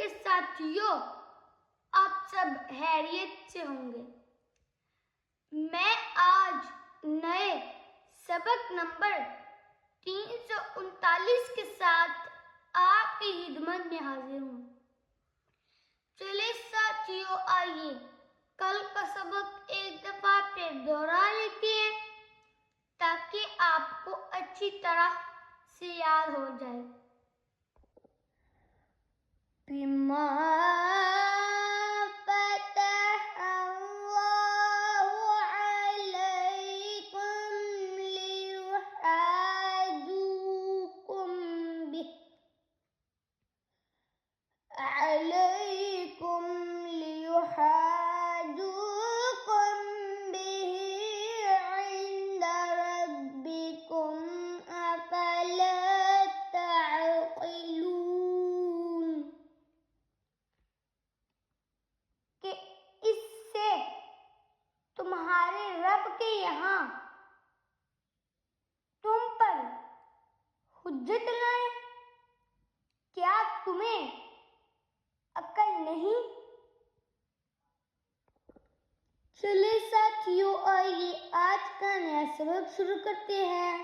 کے ساتھیوں، آپ سب خیریت سے ہوں گے۔ میں آج نئے سبق نمبر 339 کے ساتھ آپ کی خدمت میں حاضر ہوں۔ چلے ساتھیوں، آئیے کل کا سبق ایک دفعہ پھر دوہرا لیتے ہیں تاکہ آپ کو اچھی طرح سے یاد ہو جائے۔ بما فتح اللہ علیکم لیحاجوکم به عند ربکم افلا تعقلون، کہ اس سے تمہارے رب کے یہاں تم پر حجت لائیں، کیا تمہیں عقل نہیں؟ چلے ساتھیوں، آئیے آج کا نیا سبق شروع کرتے ہیں۔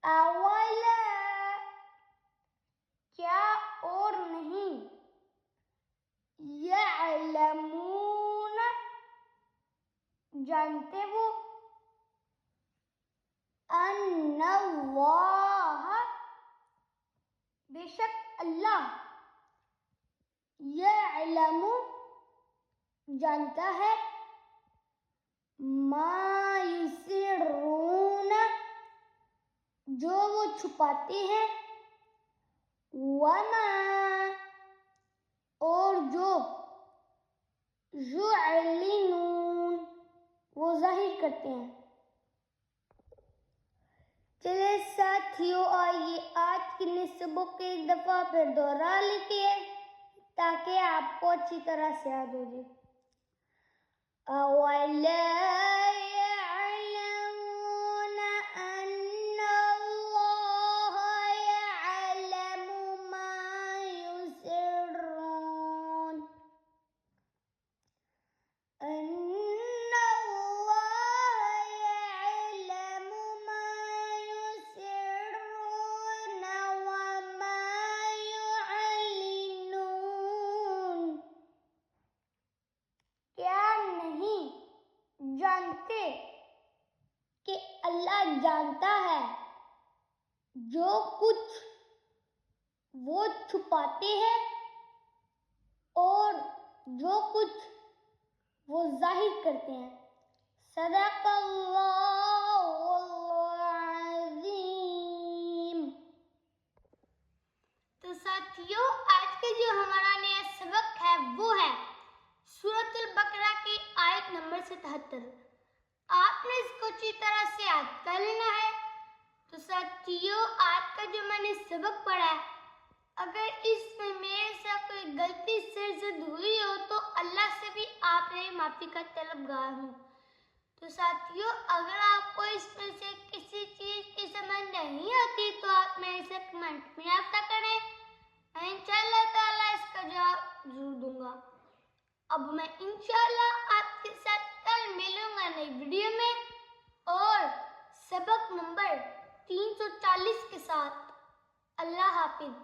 اولا، کیا اور نہیں، یعلمون جانتے وہ، ان اللہ بے شک اللہ، یعلم جانتا ہے، ما یسرون جو وہ چھپاتے ہیں، وما اور جو یعلنون وہ ظاہر کرتے ہیں۔ چلے ساتھیوں، آئیے آج کے نئے سبق کو ایک دفعہ پھر دوہرا لیتے ہیں تاکہ آپ کو اچھی طرح سے یاد ہو جائے۔ اولا یعلمون ان اللہ یعلم ما یسرون، ان اللہ یعلم ما یسرون وما یعلنون، کیا نہیں جانتے کہ اللہ جانتا ہے جو کچھ وہ چھپاتے ہیں اور جو کچھ وہ ظاہر کرتے ہیں۔ صدق اللہ العظیم۔ تو ساتھیوں، آج کا جو ہمارا نیا سبق ہے وہ ہے سورۃ البقرہ کی آیت نمبر 77۔ آپ نے اس کو اچھی طرح سے یاد کر لینا ہے۔ تو ساتھیوں، آج کا جو میں نے سبق پڑھا ہے، اگر اس میں میرے سے کوئی غلطی سرزد ہوئی ہو تو اللہ سے بھی آپ نے معافی کا طلبگار ہوں۔ تو ساتھیوں، اگر آپ کو اس میں سے کسی چیز کی سمجھ نہیں آتی تو آپ میرے سے کمنٹ میں رابطہ کریں، میں انشاءاللہ تعالیٰ اس کا جواب ضرور دوں گا۔ اب میں انشاءاللہ آپ کے ساتھ کل ملوں گا نئی ویڈیو میں اور سبق نمبر 340 کے ساتھ۔ اللہ حافظ۔